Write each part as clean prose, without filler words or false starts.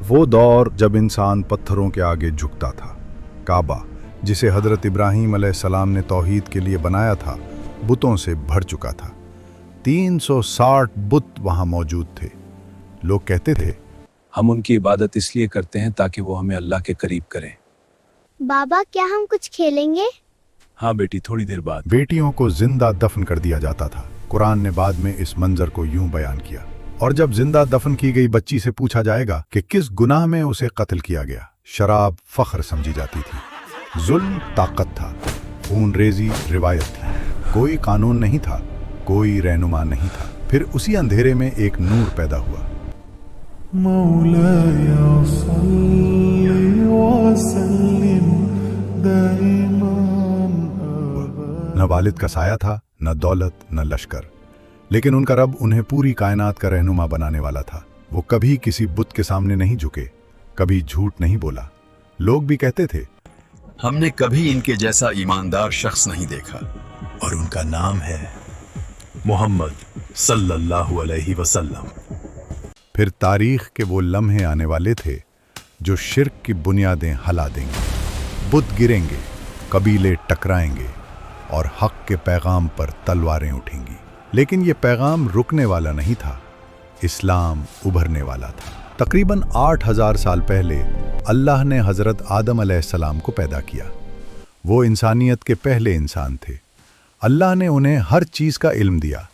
वो दौर जब इंसान पत्थरों के आगे झुकता था। काबा, जिसे हज़रत इब्राहीम अलैहिस्सलाम ने तौहीद के लिए बनाया था, बुतों से भर चुका था। 360 बुत वहाँ मौजूद थे। लोग कहते थे, हम उनकी इबादत इसलिए करते हैं ताकि वो हमें अल्लाह के करीब करें। बाबा, क्या हम कुछ खेलेंगे? हाँ बेटी, थोड़ी देर बाद। बेटियों को जिंदा दफन कर दिया जाता था। कुरान ने बाद में इस मंजर को यूं बयान किया, और जब जिंदा दफन की गई बच्ची से पूछा जाएगा कि किस गुनाह में उसे कत्ल किया गया, शराब फख्र समझी जाती थी, जुल्म ताकत था, खून रेजी रिवायत थी। कोई कानून नहीं था, कोई रहनुमा नहीं था। फिर उसी अंधेरे में एक नूर पैदा हुआ। न वालिद का साया था, न दौलत, न लश्कर, लेकिन उनका रब उन्हें पूरी कायनात का रहनुमा बनाने वाला था। वो कभी किसी बुत के सामने नहीं झुके, कभी झूठ नहीं बोला। लोग भी कहते थे, हमने कभी इनके जैसा ईमानदार शख्स नहीं देखा, और उनका नाम है मोहम्मद सल्लल्लाहु अलैहि वसल्लम। फिर तारीख के वो लम्हे आने वाले थे जो शिर्क की बुनियादें हिला देंगे। बुत गिरेंगे, कबीले टकराएंगे, और हक के पैगाम पर तलवारें उठेंगी। लेकिन ये पैगाम रुकने वाला नहीं था, इस्लाम उभरने वाला था। तकरीबन 8000 साल पहले अल्लाह ने हज़रत आदम अलैहिस्सलाम को पैदा किया। वो इंसानियत के पहले इंसान थे। अल्लाह ने उन्हें हर चीज़ का इल्म दिया,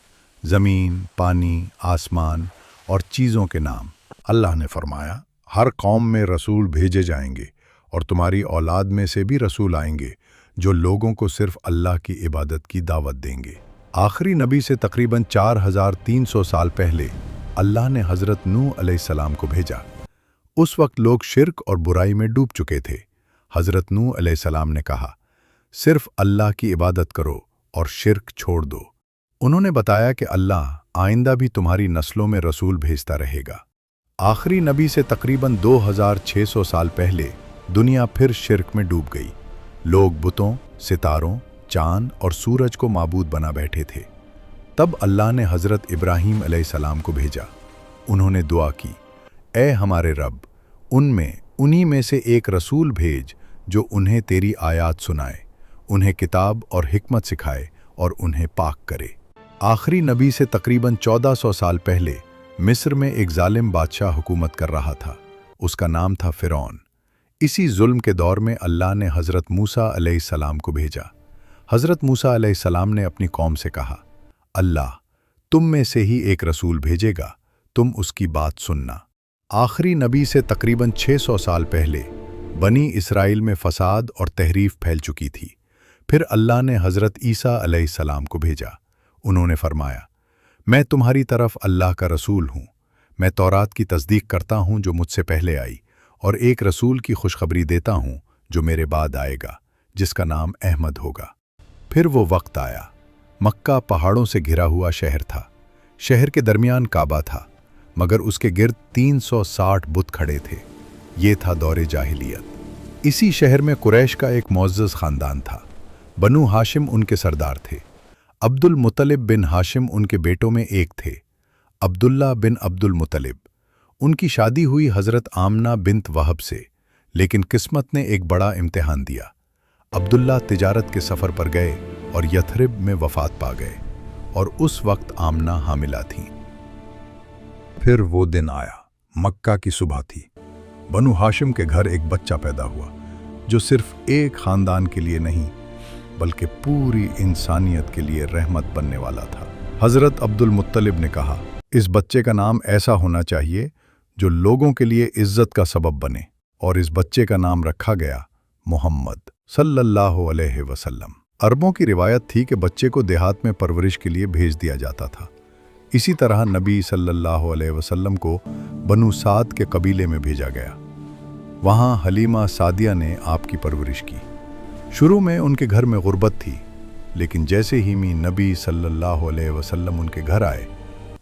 ज़मीन, पानी, आसमान और चीज़ों के नाम। अल्लाह ने फरमाया, हर कौम में रसूल भेजे जाएंगे, और तुम्हारी औलाद में से भी रसूल आएंगे जो लोगों को सिर्फ अल्लाह की इबादत की दावत देंगे। आखिरी नबी से तकरीबन 4300 साल पहले अल्लाह ने हज़रत नूह अलैहिस्सलाम को भेजा। उस वक्त लोग शिर्क और बुराई में डूब चुके थे। हज़रत नूह अलैहिस्सलाम ने कहा, सिर्फ अल्लाह की इबादत करो और शिर्क छोड़ दो। उन्होंने बताया कि अल्लाह आइंदा भी तुम्हारी नस्लों में रसूल भेजता रहेगा। आखिरी नबी से तकरीबन 2600 साल पहले दुनिया फिर शिर्क में डूब गई। लोग बुतों, सितारों, चांद और सूरज को माबूद बना बैठे थे। तब अल्लाह ने हज़रत इब्राहीम अलैहिस्सलाम को भेजा। उन्होंने दुआ की, ए हमारे रब, उन्हीं में से एक रसूल भेज जो उन्हें तेरी आयात सुनाए, उन्हें किताब और हिकमत सिखाए और उन्हें पाक करे। आखिरी नबी से तकरीबन 1400 साल पहले मिस्र में एक जालिम बादशाह हुकूमत कर रहा था। उसका नाम था फ़िरौन। इसी जुल्म के दौर में अल्लाह ने हज़रत मूसा अलैहिस्सलाम को भेजा। हज़रत मूसा अलैहिस्सलाम ने अपनी कौम से कहा, अल्लाह तुम में से ही एक रसूल भेजेगा, तुम उसकी बात सुनना। आखिरी नबी से तकरीबन 600 साल पहले बनी इसराइल में फसाद और तहरीफ फैल चुकी थी। फिर अल्लाह ने हज़रत ईसा अलैहिस्सलाम को भेजा। उन्होंने फरमाया, मैं तुम्हारी तरफ अल्लाह का रसूल हूँ। मैं तौरात की तस्दीक करता हूँ जो मुझसे पहले आई, और एक रसूल की खुशखबरी देता हूँ जो मेरे बाद आएगा, जिसका नाम अहमद होगा। फिर वो वक्त आया। मक्का पहाड़ों से घिरा हुआ शहर था। शहर के दरमियान काबा था, मगर उसके गिर्द 360 बुत खड़े थे। ये था दौरे जाहिलियत। इसी शहर में कुरैश का एक मुअज़्ज़ज़ ख़ानदान था। बनु हाशिम उनके सरदार थे। अब्दुल मुत्तलिब बिन हाशिम उनके बेटों में एक थे। अब्दुल्ला बिन अब्दुल मुत्तलिब। उनकी शादी हुई हज़रत आमना बिन्त वहब से, लेकिन किस्मत ने एक बड़ा इम्तिहान दिया। अब्दुल्ला तिजारत के सफ़र पर गए और यथरिब में वफ़ात पा गए, और उस वक्त आमना हामिला थीं। फिर वो दिन आया, मक्का की सुबह थी। बनु हाशिम के घर एक बच्चा पैदा हुआ, जो सिर्फ एक ख़ानदान के लिए नहीं बल्कि पूरी इंसानियत के लिए रहमत बनने वाला था। हज़रत अब्दुल मुत्तलिब ने कहा, इस बच्चे का नाम ऐसा होना चाहिए जो लोगों के लिए इज्जत का सबब बने, और इस बच्चे का नाम रखा गया मोहम्मद सल्लल्लाहु अलैहि वसल्लम। अरबों की रिवायत थी कि बच्चे को देहात में परवरिश के लिए भेज दिया जाता था। इसी तरह नबी सल्लल्लाहु अलैहि वसल्लम को बनु साद के कबीले में भेजा गया। वहाँ हलीमा सादिया ने आपकी परवरिश की। शुरू में उनके घर में गुर्बत थी, लेकिन जैसे ही नबी सल्लल्लाहु अलैहि वसल्लम उनके घर आए,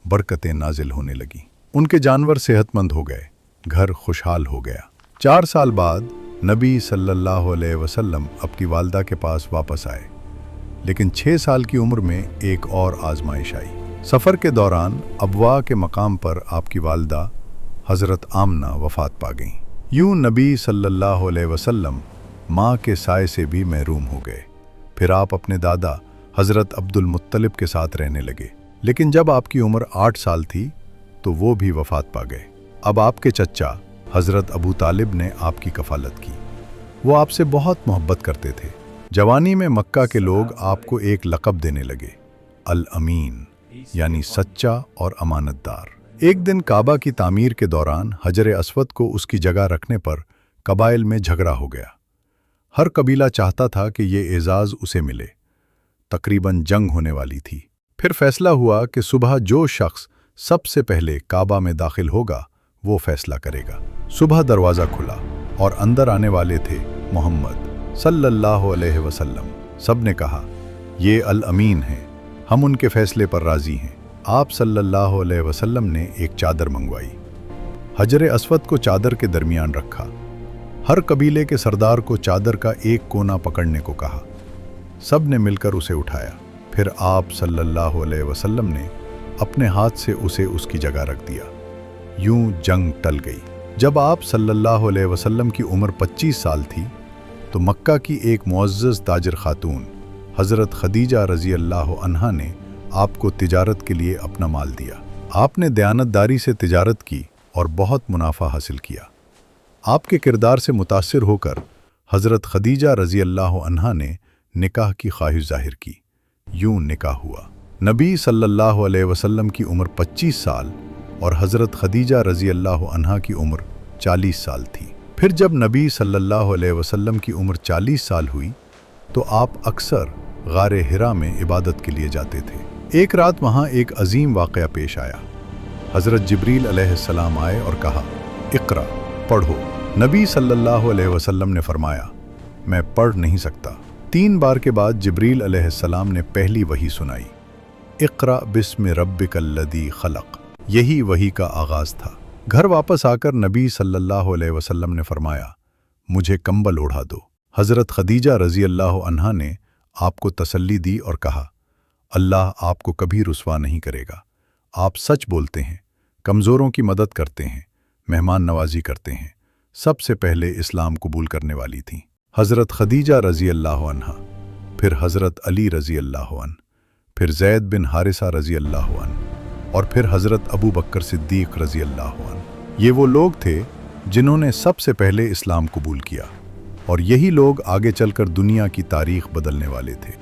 बरकतें नाजिल होने लगीं। उनके जानवर सेहतमंद हो गए, घर खुशहाल हो गया। 4 साल बाद नबी सल्लल्लाहु अलैहि वसल्लम अपनी वालदा के पास वापस आए, लेकिन 6 साल की उम्र में एक और आजमाइश आई। सफ़र के दौरान अबवा के मकाम पर आपकी वालदा हज़रत आमना वफ़ात पा गईं। यूं नबी सल्लल्लाहु अलैहि वसल्लम माँ के साय से भी महरूम हो गए। फिर आप अपने दादा हज़रत अब्दुल मुत्तलिब के साथ रहने लगे, लेकिन जब आपकी उम्र 8 साल थी तो वो भी वफ़ात पा गए। अब आपके चचा हज़रत अबू तालिब ने आपकी कफ़ालत की। वो आपसे बहुत मोहब्बत करते थे। जवानी में मक्का के लोग आपको एक लक़ब देने लगे, अल अमीन, यानी सच्चा और अमानतदार। एक दिन काबा की तामीर के दौरान हजर अस्वद को उसकी जगह रखने पर कबाइल में झगड़ा हो गया। हर कबीला चाहता था कि ये एजाज़ उसे मिले। तकरीबन जंग होने वाली थी। फिर फैसला हुआ कि सुबह जो शख्स सबसे पहले काबा में दाखिल होगा वो फैसला करेगा। सुबह दरवाज़ा खुला और अंदर आने वाले थे मोहम्मद सल्लल्लाहु अलैहि वसल्लम। सब ने कहा, ये अल अमीन हैं, हम उनके फैसले पर राज़ी हैं। आप सल्लल्लाहु अलैहि वसल्लम ने एक चादर मंगवाई। हजर अस्वद को चादर के दरमियान रखा। हर कबीले के सरदार को चादर का एक कोना पकड़ने को कहा। सब ने मिलकर उसे उठाया। फिर आप सल्लल्लाहु अलैहि वसल्लम ने अपने हाथ से उसे उसकी जगह रख दिया। यूं जंग टल गई। जब आप सल्लल्लाहु अलैहि वसल्लम की उम्र 25 साल थी तो मक्का की एक मुअज़्ज़ज़ ताजिर खातून हज़रत खदीजा रज़ी अल्लाह अन्हा ने आपको तिजारत के लिए अपना माल दिया। आपने दयानतदारी से तिजारत की और बहुत मुनाफा हासिल किया। आपके किरदार से मुतासिर होकर हज़रत खदीजा रज़ी अल्लाह अन्हा ने निकाह की ख्वाहिश ज़ाहिर की। यूं निकाह हुआ। नबी सल्लल्लाहु अलैहि वसल्लम की उम्र 25 साल और हज़रत खदीजा रज़ी अल्लाह अन्हा की उम्र 40 साल थी। फिर जब नबी सल्लल्लाहु अलैहि वसल्लम की उम्र 40 साल हुई तो आप अक्सर गारे हिरा में इबादत के लिए जाते थे। एक रात वहाँ एक अजीम वाक़या पेश आया। हज़रत जिब्रील अलैहिस्सलाम आए और कहा, इक़रा, पढ़ो। नबी सल्लल्लाहु अलैहि वसल्लम ने फरमाया, मैं पढ़ नहीं सकता। 3 बार के बाद जिब्रील अलैहिस्सलाम ने पहली वही सुनाई, इक़रा बिस्मि रब्बिकल्लज़ी खलक़। यही वही का आगाज़ था। घर वापस आकर नबी सल्लल्लाहु अलैहि वसल्लम ने फरमाया, मुझे कंबल ओढ़ा दो। हज़रत खदीजा रज़ी अल्लाह अन्हा ने आपको तसल्ली दी और कहा, अल्लाह आपको कभी रुस्वा नहीं करेगा। आप सच बोलते हैं, कमज़ोरों की मदद करते हैं, मेहमान नवाजी करते हैं। सबसे पहले इस्लाम कबूल करने वाली थीं हज़रत खदीजा रज़ी अल्लाह अन्हा, फिर हज़रत अली रज़ी अल्लाह अन्ह, फिर ज़ैद बिन हारिसा रज़ी अल्लाह अन्ह और फिर हज़रत अबू बकर सिद्दीक़ रज़ी अल्लाह अन्ह। ये वो लोग थे जिन्होंने सबसे पहले इस्लाम कबूल किया और यही लोग आगे चलकर दुनिया की तारीख़ बदलने वाले थे।